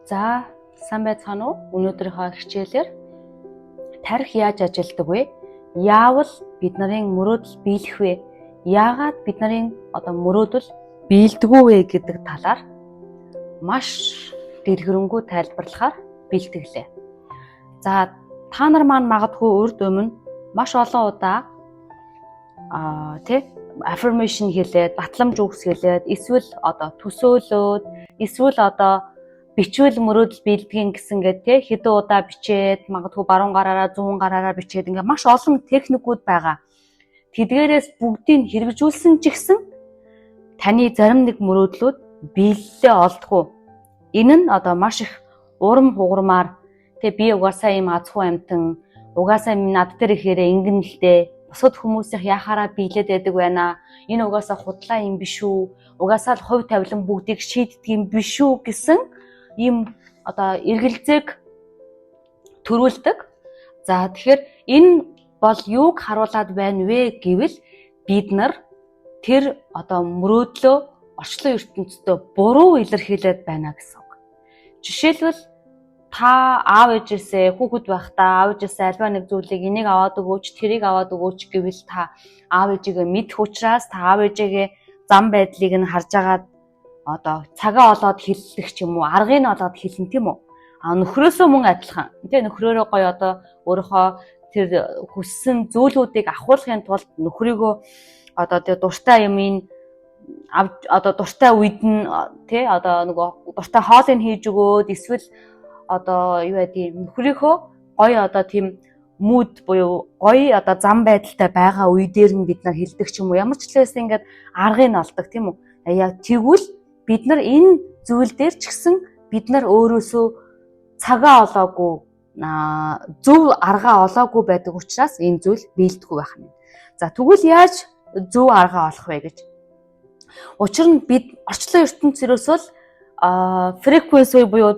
За сайн байцгаана уу? Өнөөдрийнхөө хичээлээр тарих яаж ажилладаг вэ? Яавал бид нарын мөрөөдөл биелэх вэ? Яагаад бид нарын мөрөөдөл биелдэггүй вэ гэдэг талаар маш дэлгэрэнгүй тайлбарлахаар бэлтгэлээ. За та нар маань магадгүй урд өмнө маш олон удаа affirmation хэлээд, батламж үгс хэлээд, эсвэл төсөөлөөд, эсвэл бичвэл мөрөөдөл биелдгийн гэсэн хэдэн удаа бичээд, магадгүй баруун гараараа, зүүн гараараа бичээд ингээ маш олон техникүүд байгаа. Тэдгээрээс бүгдийг хэрэгжүүлсэн ч гэсэн таны зарим нэг мөрөөдлүүд биелэлээ олдохгүй. Энэ нь маш их урам хугармаар би угаасаа ийм азхуу амтан, угаасаа над дээр ихээрээ ингэн л дээ. Бусад хүмүүсийн яхаараа биелээд байдаг байна. Энэ угаасаа худлаа юм биш үү? Угаасаа л хувь тавилан бүгдийг шийддэг юм биш үү гэсэн ийм эргэлзээг төрүүлдэг. За тэгэхээр энэ бол юуг харуулад байна вэ гэвэл бид нар тэр мөрөөдлөө орчлон ертөнцийн буруу илэрхийлээд байна гэсэн үг. Жишээлбэл та аав ээжээсээ хүүхэд байхдаа аав ээжээсээ альва нэг зүйлийг энийг аваад өгөөч, тэрийг аваад өгөөч гэвэл та аав ээжигээ мэдэх учраас та аав ээжигээ зам байдлыг нь харж агаад цагаа олоод хэллэх ч юм уу, аргыг нь олоод хэлнэ тийм үү? Нөхрөөсөө мөн адилхан. Нөхрөөрөө гоё өөрийнхөө тэр хүссэн зүйлүүдийг авахуулахын тулд нөхрийгөө дуртай юмын дуртай үед нь дуртай хоолыг хийж өгөөд эсвэл нөхрийнхөө гоё тийм мууд буюу гоё зам байдалтай байгаа үе дээр нь бид нар хэлдэг ч юм уу, ямар ч талаас ингээд аргыг нь олдог тийм үү? Яг тэгвэл бид нар энэ зүйл дээр ч гэсэн бид нар өөрөөсөө цагаа олоогүй, зөв аргаа олоогүй байдаг учраас энэ зүйл биелдэггүй байх юм. За тэгвэл яаж зөв аргаа олох вэ гэж? Учир нь бид орчлон ертөнцөөс фреквенси буюу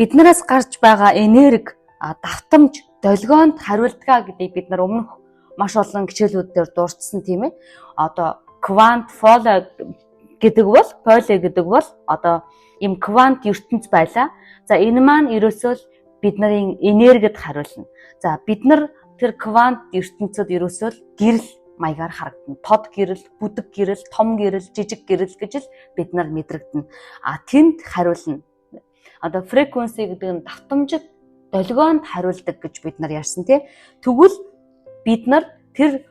биднээс гарч байгаа энерги, давтамж, долгионд хариулдгаа гэдгийг бид нар өмнөх маш олон хичээлүүд дээр дурдсан тийм ээ. Квант фоло гэдэг бол ийм квант ертөнц байлаа. За энэ маань ерөөсөө бид нарын энергид хариулна. За бид нар тэр квант ертөнцөд ерөөсөө гэрэл маягаар харагдана. Тод гэрэл, бүдэг гэрэл, том гэрэл, жижиг гэрэл гэж л бид нар мэдрэгдэнэ. Тэнд хариулна. Фреквенси гэдэг нь давтамжид долгионд хариулдаг гэж бид нар ярьсан тий. Тэгвэл бид нар тэр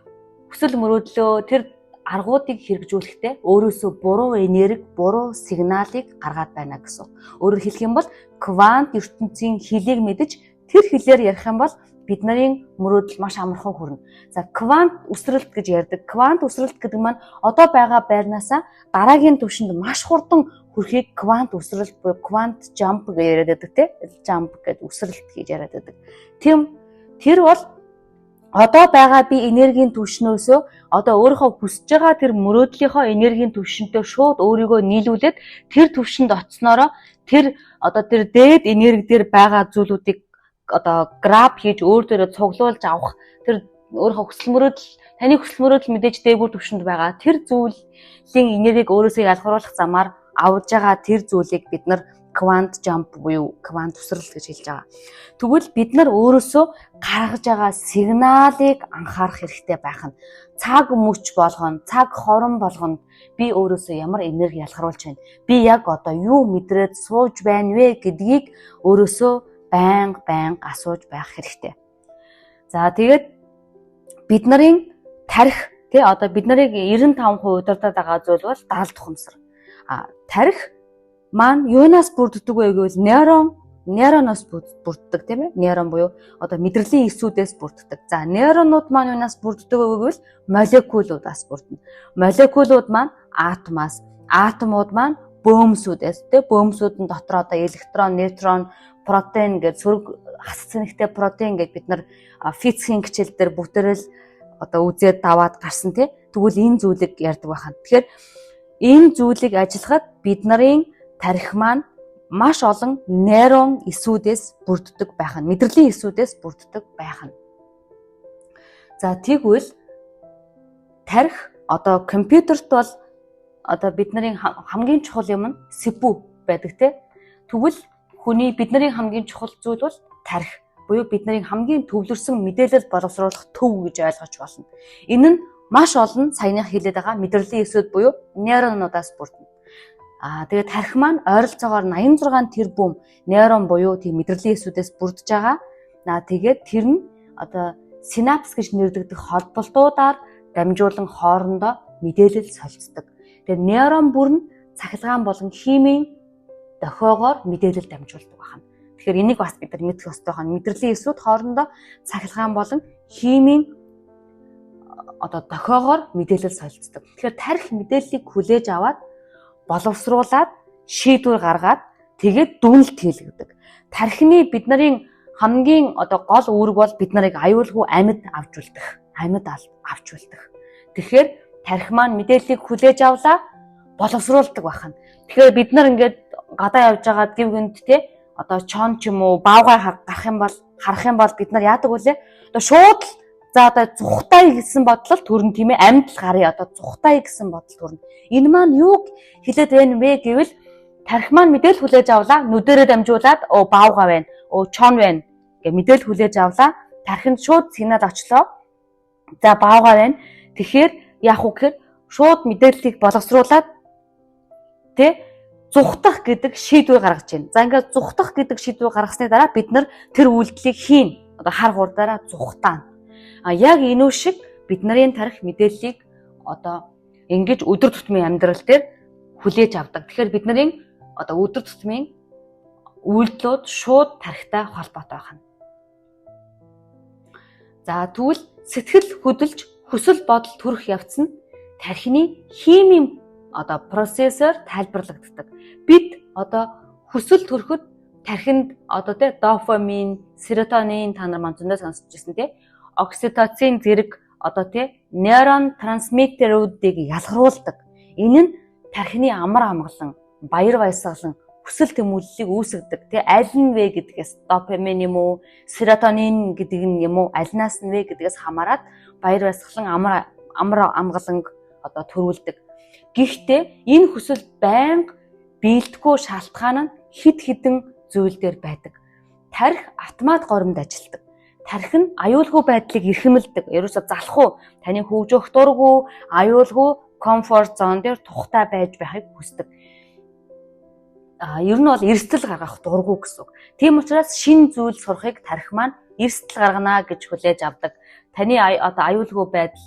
хүсэл мөрөөдлөө, тэр аргуудыг хэрэгжүүлэхдээ өөрөөсөө буруу энерги, буруу сигналыг гаргаад байна гэсэн. Өөрөөр хэлэх юм бол квант ертөнцийн хилийг мэдэж тэр хилээр ярих юм бол бид нарын мөрөөдөл маш амархан хүрнэ. За квант үсрэлт гэж ярьдаг. Квант үсрэлт гэдэг маань одоо байгаа байрнаасаа дараагийн түвшинд маш хурдан хүрэхийг квант үсрэлт буюу квант jump гэж яриад байдаг тийм. Jump гэдэг үсрэлт гэж яриад байдаг. Тэр бол одоо байгаа би энергийн түвшнөөсөө өөрийнхөө хүсэж байгаа тэр мөрөөдлийнхөө энергийн түвшинтэй шууд өөрийгөө нийлүүлээд тэр түвшинд очсноороо тэр дээд энерги дээр байгаа зүйлүүдийг граб хийж өөр дээрээ цуглуулж авах тэр өөрийнхөө хүсэл мөрөөдөл, таны хүсэл мөрөөдөл мэдээж дээгүүр түвшинд байгаа тэр зүйлийн энергийг өөрөөсөө ялгаруулах замаар авж байгаа тэр зүйлийг бид нар квант jump буюу квант үсрэлт гэж хэлж байгаа. Тэгвэл бид нар өөрөөсөө гаргаж байгаа сигналыг анхаарах хэрэгтэй байх нь. Цаг мөч болгоно, цаг хорон болгоно би өөрөөсөө ямар энерги ялгаруулж байна. Би яг юу мэдрээд сууж байна вэ гэдгийг өөрөөсөө байнга асууж байх хэрэгтэй. За тэгээд бид нарын тарих бид нарыг 95% удирдах байгаа зүйл бол даалт ухамсар. Тарих маань юунаас бүрддэг вэ гэвэл нейроноос бүрддэг тийм ээ. Нейрон буюу мэдрэлийн эсүүдээс бүрддэг. За нейронууд маань юунаас бүрддэг вэ гэвэл молекулуудаас бүрдэнэ. Молекулууд маань атомаас, атомууд маань бөөмсүүдээс бөөмсүүд нь дотор электрон, нейтрон, протеин гэж сөрөг хас цэнэгтэй протеин гэж бид нар физикийн хичээл дээр бүгдээрээ үзээд даваад гарсан тий. Тэгвэл энэ зүйлийг ярьдаг байхад. Тэгэхээр энэ зүйлийг ажиллахад бид нарын тарих маань маш олон нейрон эсүүдээс бүрддэг байх нь, мэдрэлийн эсүүдээс бүрддэг байх нь. За тэгвэл тарих компьютерт бол бид нарын хамгийн чухал юм нь CPU байдаг тий. Тэгвэл бидний хамгийн чухал зүйл бол тархи. Буюу бидний хамгийн төвлөрсөн мэдээлэл боловсруулах төв гэж ойлгож болно. Энэ нь маш олон саяных хэлээд байгаа мэдрэлийн эсүүд буюу нейронуудаас бүрдэнэ. Тэгээд тархи маань ойролцоогоор 86 тэрбум нейрон буюу тийм мэдрэлийн эсүүдээс бүрдэж байгаа. Тэгээд тэр нь синапс гэж нэрлэгдэх холболтуудаар дамжуулан хоорондоо мэдээлэл солилцдог. Тэгээд нейрон бүр нь цахилгаан болон химийн дохиогоор мэдээлэл дамжуулдаг байна. Тэгэхээр энийг бас бид нар мэдэх ёстой байна. Мэдрэлийн эсүүд хоорондоо цахилгаан болон химийн дохиогоор мэдээлэл солилцдог. Тэгэхээр тархи мэдээллийг хүлээж аваад боловсруулад шийдвэр гаргаад тэгээд дүнэлт хийлгдэг. Тархины бидний хамгийн гол үүрэг бол бид нарыг аюулгүй амьд авч үлдэх. Тэгэхээр тархи маань мэдээллийг хүлээж авлаа, боловсруулдаг байна. Тэгэхээр бид нар ингээд гадаа явж байгаа гів гүнд чон ч юм уу баавгай харах юм бол бид нар яадаг вүлээ? Шууд зүхтай гэсэн бодлол төрн тийм ээ, амьд л гарыг зүхтай гэсэн бодол төрн. Энэ маань юуг хэлээд байна вэ гэвэл тархи маань мэдээлэл хүлээж авлаа, нүдэрээ дамжуулаад баавгай байна, чон байна гэ мэдээлэл хүлээж авлаа. Тархинд шууд сигнал очлоо. За баавгай байна. Тэгэхээр яах вэ гэхээр шууд мэдээллийг боловсруулад зүхтах гэдэг шийдвэр гаргаж байна. За ингээд зүхтах гэдэг шийдвэр гаргасны дараа бид нар тэр үйлдэлийг хийн. Хар хурдаараа зүхтаана. Яг энэ шиг бидний тархи мэдээллийг ингэж өдөр тутмын амьдрал дээр хүлээж авдаг. Тэгэхээр бидний өдөр тутмын үйлдэлүүд шууд тархитай холбоотой байна. За тэгвэл сэтгэл хөдлөж хүсэл бодол төрөх явц нь тархины химийн процессор тайлбарлагддаг. Бид хүсэл төрөхөд тархинд дофамин, серотонин та нар маань зөндөө сонсч ирсэн окситоцин зэрэг нейрон трансмиттерүүдийг ялгаруулдаг. Энэ нь тархины амар амгалан, баяр баясгалан, хүсэл тэмүүллийг үүсгэдэг. Аль нь вэ гэдгээс дофамин юм уу, серотонин гэдэг нь юм уу, альнаас нь вэ гэдгээс хамаарат баяр баясгалан, амар амгалан төрүүлдэг. Гэхдээ энэ хүсэл байнга биелдэхгүй шалтгаан нь хэд хэдэн зүйл дээр байдаг. Тархи автомат горимд ажилладаг. Тархи нь аюулгүй байдлыг эрхэмлдэг. Ерөөсө залхуу, таны хөгжөөх дургүй, аюулгүй комфорт зон дээр тухтай байж байхыг хүсдэг. Ер нь бол эрсдэл гаргах дургүй гэсэн үг. Тийм учраас шин зүйл сурахыг тархи маань эрсдэл гаргана гэж хүлээж авдаг. Таны аюулгүй байдал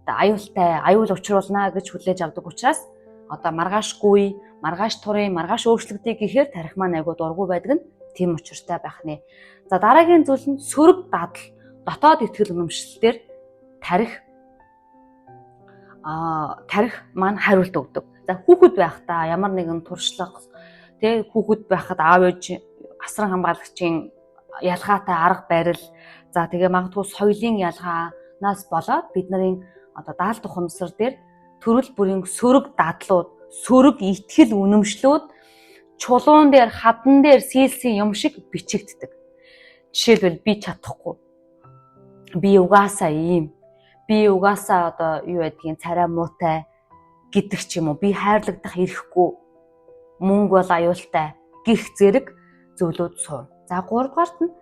аюул учруулна гэж хүлээж авдаг учраас маргаашгүй, маргааш турын, маргааш өөрчлөгдөе гэхээр тархи маань айгуу дургүй байдаг нь тийм учиртай байх нэ. За дараагийн зүйл нь сөрөг дадал, дотоод итгэл үнэмшилтээр тархи маань хариулт өгдөг. За хүүхэд байхдаа ямар нэгэн туршлага, хүүхэд байхад аав ээж асран хамгаалагчийн ялгаатай арга барил, за тэгээ магадгүй соёлын ялгаанаас болоод бидний даалт ухамсар дээр төрөл бүрийн сөрөг дадлууд, сөрөг итгэл үнэмшлүүд чулуун дээр, хадан дээр сийлсэн юм шиг бичигддэг. Жишээлбэл би чадахгүй. Би угаасаа ийм. Би угаасаа юу байдгийг царай муутай гэдэг ч юм уу. Би хайрлагдах ирэхгүй. Мөнгө бол аюултай гих зэрэг зөвлөд суун. За 3 дугаарт нь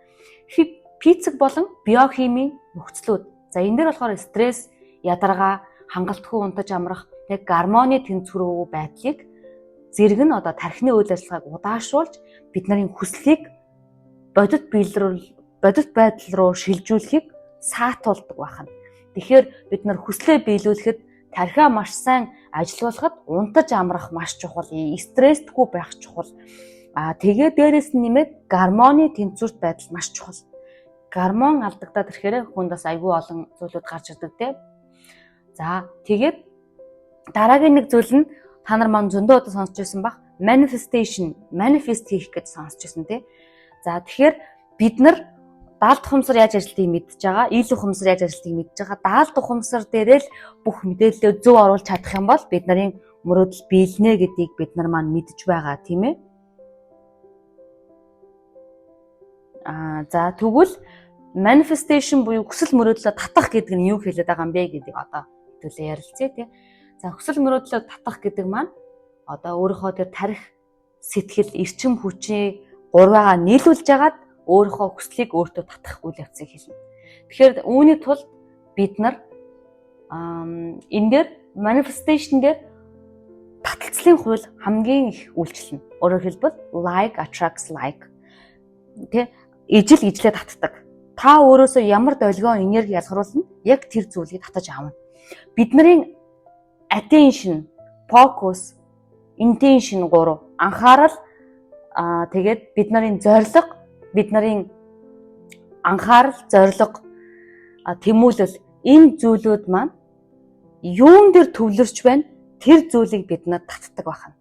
физик болон биохимийн нөхцлүүд. За энэ дээр болохоор стресс, ядаргаа, хангалтгүй унтаж амрах, гормоны тэнцвэргүй байдлыг зэрэг нь тархины үйл ажиллагааг удаашруулж бидний хүслийг бодит байдал руу шилжүүлэхийг саатуулдаг байна. Тэгэхээр бид нар хүслээ биелүүлэхэд тархиа маш сайн ажилуулахад унтаж амрах маш чухал, стресстгүй байх чухал. Тэгээ дээрээс нь нэмээд гормоны тэнцвэрт байдал маш чухал. Гормон алдагдаад ирэхээр хүнд бас айгүй олон зүйлүүд гарч ирдэг . За тэгээд дараагийн нэг зүйл нь та нар маань зөндөө удаа сонсч байсан баг. Манифест хийх гэж сонсч байсан . За тэгэхээр бид нар даалт ухамсар яаж ажилладгийг мэдж байгаа, ил ухамсар яаж ажилладгийг мэдж байгаа. Даалт ухамсар дээрээ л бүх мэдээлэлээ зөв оруулж чадах юм бол бид нарын мөрөөдөл биелнэ гэдгийг бид нар маань мэдж байгаа тийм ээ. За тэгвэл manifestation буюу хүсэл мөрөөдлөө татах гэдэг нь юу хэлээд байгаа юм бэ гэдгийг хэдүүлээ ярилцъя тий. За хүсэл мөрөөдлөө татах гэдэг маань өөрийнхөө тэр тарих, сэтгэл, эрчим хүчээ 3 гурваагаа нийлүүлж агаад өөрийнхөө хүслийг өөртөө татах үйл явцыг хэлнэ. Тэгэхээр үүний тулд бид нар энэ дээр manifestation дээр таталцлын хууль хамгийн их үйлчлэнэ. Өөрөөр хэлбэл like attracts like. Тэ ижил ижлээ татдаг. Та өөрөөсөө ямар долгион энерги ялгаруулна, яг тэр зүйлийг татаж аавна. Бидний attention, focus, intention 3 анхаарал тэгээд бид нарын зорилго, бид нарын анхаарал, зорилго, тэмүүлэл энэ зүйлүүд маань юун дээр төвлөрч байна? Тэр зүйлийг бид нар татдаг байна.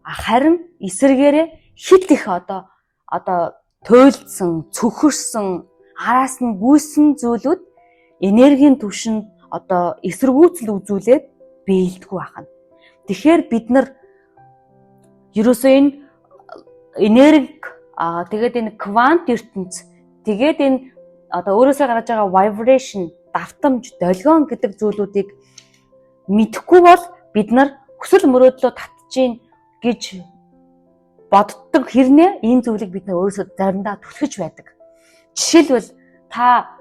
Харин эсэргээрээ хит их одоо туйлдсан, цөхөрсөн, араас нь гүйсэн зүйлүүд энергийн түвшинд одоо эсэргүүцэл үзүүлээд биелдэггүй байна. Тэгэхээр бид нар ерөөсөө энэ энерги тэгээд энэ квант ертөнц тэгээд энэ одоо өөрөөсөө гарч байгаа vibration, давтамж, долгион гэдэг зүйлүүдийг мэдэхгүй бол бид нар хүсэл мөрөөдлөө татчихин гэж боддог хэрнээ энэ зүйлийг бид нар өөрөөсөө заримдаа түлхэж байдаг. Жишээлбэл та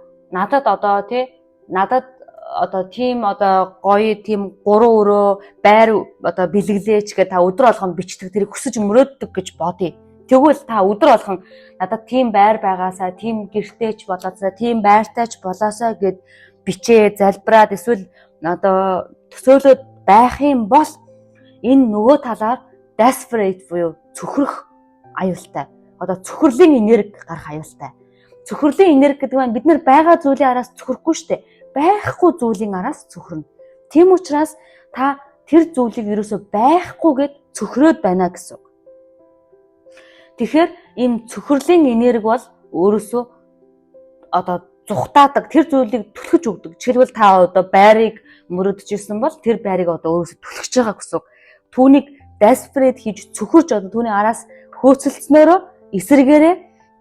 надад тийм гоё тийм 3 өрөө байр бэлгэлээч гэдэг та өдөр болгон бичдэг тэрийг хүсэж мөрөөддөг гэж бодъё. Тэгвэл та өдөр болгон надад тийм байр байгаасаа, тийм гэртээч болоосаа, тийм байртайч болоосаа гэд бичээ, залбираад эсвэл төсөөлөд байх юм бол энэ нөгөө талаар desperate буюу цөхрөх аюултай. Цөхрлийн энерги гарах аюултай. Цөхрлийн энерги гэдэг нь бид нар байгаа зүйлийн араас цөхрөхгүй шүү дээ. Байхгүй зүйлийн араас цөхрөнө. Тийм учраас та тэр зүйлийг ерөөсөө байхгүйгээд цөхрөөд байна гэсэн үг. Тэгэхээр энэ цөхрлийн энерги бол өөрөөсөө зүхтаадаг тэр зүйлийг түлхэж өгдөг. Жишээлбэл та байрыг мөрөдөж ирсэн бол тэр байрыг өөрөөсөө түлхэж байгаа гэсэн үг. Түүнийг desperate хийж цөхөрж түүний араас хөөцөлдснөөрөө эсэргээрээ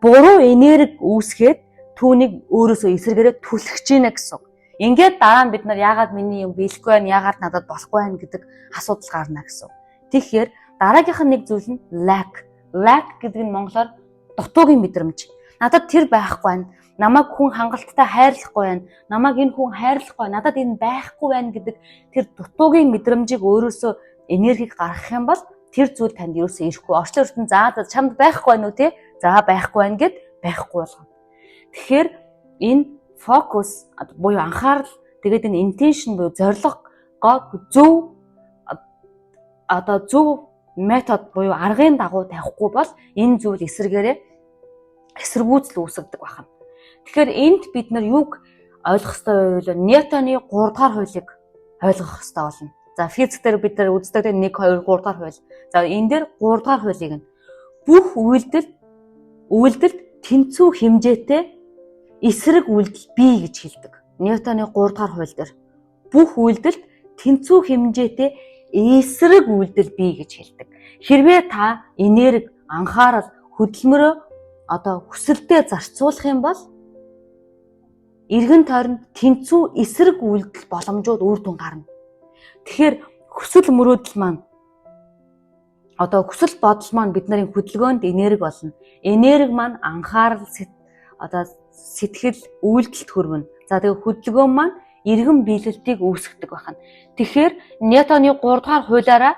буруу энерги үүсгээд түүнийг өөрөөсөө эсэргээрээ түлхэж гинэ гэсэн үг. Ингээд дараа нь бид нар яагаад миний юм биелэхгүй байна, яагаад надад болохгүй байна гэдэг асуудал гарна гэсэн үг. Тэгэхээр дараагийнх нь нэг зүйл нь lack. Lack гэдэг нь монголоор дутуугийн мэдрэмж. Надад тэр байхгүй байна. Намайг хүн хангалттай хайрлахгүй байна. Намайг энэ хүн хайрлахгүй, надад энэ байхгүй байна гэдэг тэр дутуугийн мэдрэмжийг өөрөөсөө энергийг гаргах юм бол тэр зүйл танд ерөөсөө ирэхгүй. Орчлон ертөнд за чамд байхгүй байна уу те? За байхгүй байна гэд байхгүй болгоно. Тэгэхээр энэ focus буюу анхаарал тэгээд энэ intention буюу зорилгоо зөв метод буюу аргын дагуу тавихгүй бол энэ зүйл эсэргээрээ эсэргүүцэл үүсгдэг байна. Тэгэхээр энд бид нар юуг ойлгох ёстой вэ? Ньютоны 3 дахь хуулийг ойлгох ёстой болно. За физик дээр бид нар үздэг 1 2 3 дахь хууль. За энэ дээр 3 дахь хуулийг нь бүх үйлдэлд тэнцүү хэмжээтэй эсрэг үйлдэл бий гэж хэлдэг. Ньютоны 3 дахь хууль дээр бүх үйлдэлд тэнцүү хэмжээтэй эсрэг үйлдэл бий гэж хэлдэг. Хэрвээ та энерги, анхаарал, хөдөлмөрөө хүсэлтэд зарцуулах юм бол эргэн тойронд тэнцүү эсрэг үйлдэл боломжууд үр дүн гарна. Тэгэхээр хүсэл мөрөөдөл маань хүсэл бодол маань бидний хөдөлгөөнд энерги болно. Энерги маань анхаарал, сэтгэл, үйлдэлд хүрвэн. За тэгээ хөдөлгөөн маань эргэн биелэлтийг үүсгэдэг байна. Тэгэхээр Ньютоны 3 дахь хуулиараа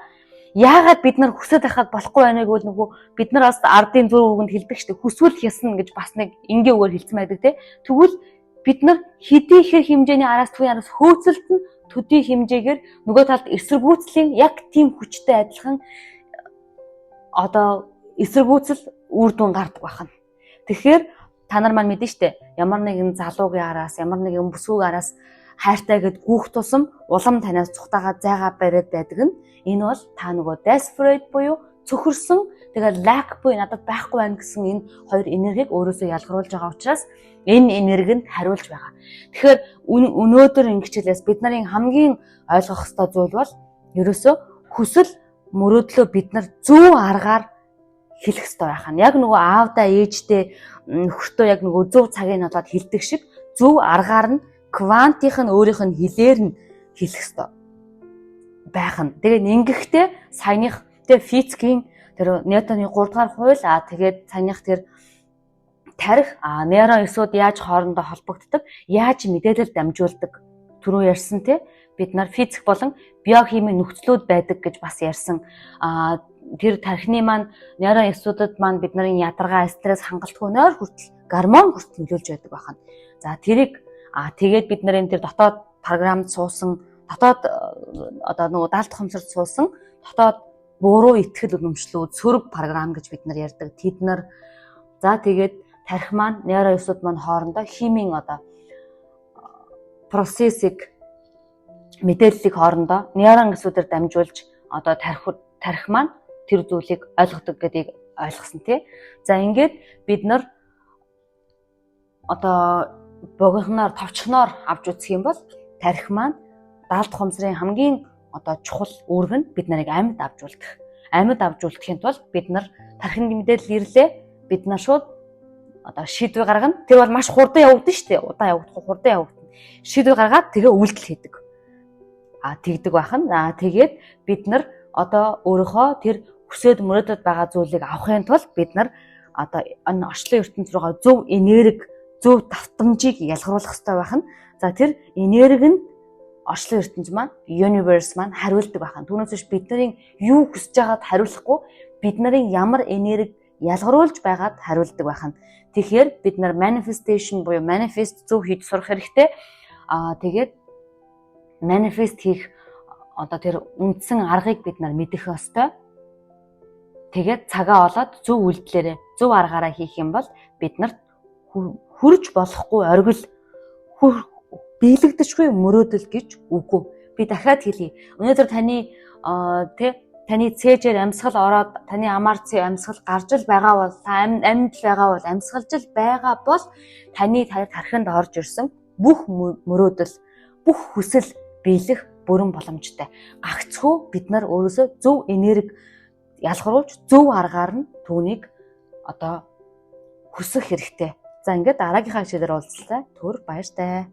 яагаад бид нар хүсэж байхад болохгүй байна гэвэл нөгөө бид нар бас ардын зүрх үгэнд хэлдэг шүү дээ. Хүсвэл ясна гэж бас нэг энгийн үгээр хэлсэн байдаг те. Тэгвэл бид нар хэдий ихэр хэмжээний араас түүний араас хөөцөлдөн төдий хэмжээгээр нөгөө талд эсэргүүцлийн яг тийм хүчтэй адилхан эсэргүүцэл үр дүн гардаг байна. Тэгэхээр та нар маань мэдэн штэ ямар нэгэн залуугийн араас ямар нэгэн бүсгүй араас хайртай гэд гүүх тусам улам танаас цухтагаа зайгаа бариад байдаг нь энэ бол та нөгөө desperate буюу цөхөрсөн тэгээд lack буюу надад байхгүй байна гэсэн энэ хоёр энергийг өөрөөсөө ялгаруулж байгаа учраас энэ энергинд хариулж байгаа. Тэгэхээр өнөөдөр ингэчлээс бид нарын хамгийн ойлгох ёстой зүйл бол ерөөсөө хүсэл мөрөөдлөө бид нар зөв аргаар хэлэх ёстой байх нь. Яг нөгөө аавдаа ээжтэй нөхөртөө яг нөгөө зөв цагийг надад хэлдэг шиг зөв аргаар нь квантийнх нь өөрийнх нь хэлээр нь хэлэх ёстой байх нь. Тэгээд ингэхдээ саяных физикийн тэр Ньютоны 3 дугаар хууль тэгээд саяных тэр тарих нейрон эсүүд яаж хоорондоо холбогддог, яаж мэдээлэл дамжуулдаг түрүү ярьсан те бид нар физик болон биохимийн нөхцлүүд байдаг гэж бас ярьсан. Тэр тархины маань нейрон эсүүдэд маань бид нарын ядаргаа, стресс, хангалтгүй нойр хүртэл гормон хүртэл нөлөөлж байдаг байна. За тэрийг тэгээд бид нарын тэр дотоод програмд суусан, дотоод одоо нөгөө даалт ухамсарт суусан дотоод буруу итгэл үнэмшлүүд, сөрөг програм гэж бид нар ярьдаг. Тэд нар за тэгээд тарих маань нейрон эсүүд маань хоорондоо химийн одоо процессыг мэдээллийг хоорондоо нейрон эсүүдээр дамжуулж одоо тарих маань тэр зүйлийг ойлгодог гэдгийг ойлгосон тий. За ингээд бид нар одоо богинохноор товчхоноор авч үзэх юм бол тарих маань даалт ухамсарын хамгийн одоо чухал үүрэг нь бид нарыг амьд авч үлдэх. Амьд авч үлдэхийн тулд бид нар тархины мэдээлэл ирлээ. Бид нар шууд одоо шийдвэр гаргана. Тэр бол маш хурдан явагдана шүү дээ. Удаан явагдахгүй хурдан явагдана. Шийдвэр гаргаад тэгээ үйлдэл хийдэг. Тэгдэг байхна. Тэгээд бид нар одоо өөрийнхөө тэр хүсээд мөрөөдөд байгаа зүйлийг авахын тулд бид нар одоо энэ орчлон ертөнц рүүгээ зөв энерги, зөв давтамжийг ялгаруулах хэрэгтэй байна. За тэр энерги нь орчлон ертөнц маань, universe маань хариулдаг байна. Түүнээс биш бид нарын юу хүсэж байгааг хариулахгүй, бид нарын ямар энерги ялгаруулж байгаад хариулдаг байна. Тэгэхээр бид нар manifestation буюу manifest зөв хийж сурах хэрэгтэй. Тэгээд manifest хийх одоо тэр үндсэн аргыг бид нар мэдэх ёстой. Тэгээд цагаа олоод зөв үйлдэлээрээ, зөв аргаараа хийх юм бол бид нарт хүрж болохгүй оргил биелэгдэшгүй мөрөөдөл гэж үгүй. Би дахиад хэлье. Өнөөдөр таны таны цээжээр амьсгал ороод таны амар амьсгал гарч л байгаа бол амьд байгаа бол амьсгалж л байгаа бол таны тархинд орж ирсэн бүх мөрөөдөл, бүх хүсэл биелэх бүрэн боломжтой. Гагцхүү бид нар өөрөөсөө зөв энерги ялгаруулж зөв аргаар нь түүнийг одоо хүсэх хэрэгтэй. За ингээд дараагийнхаа жишээр уулзлаа. Түр баяртай.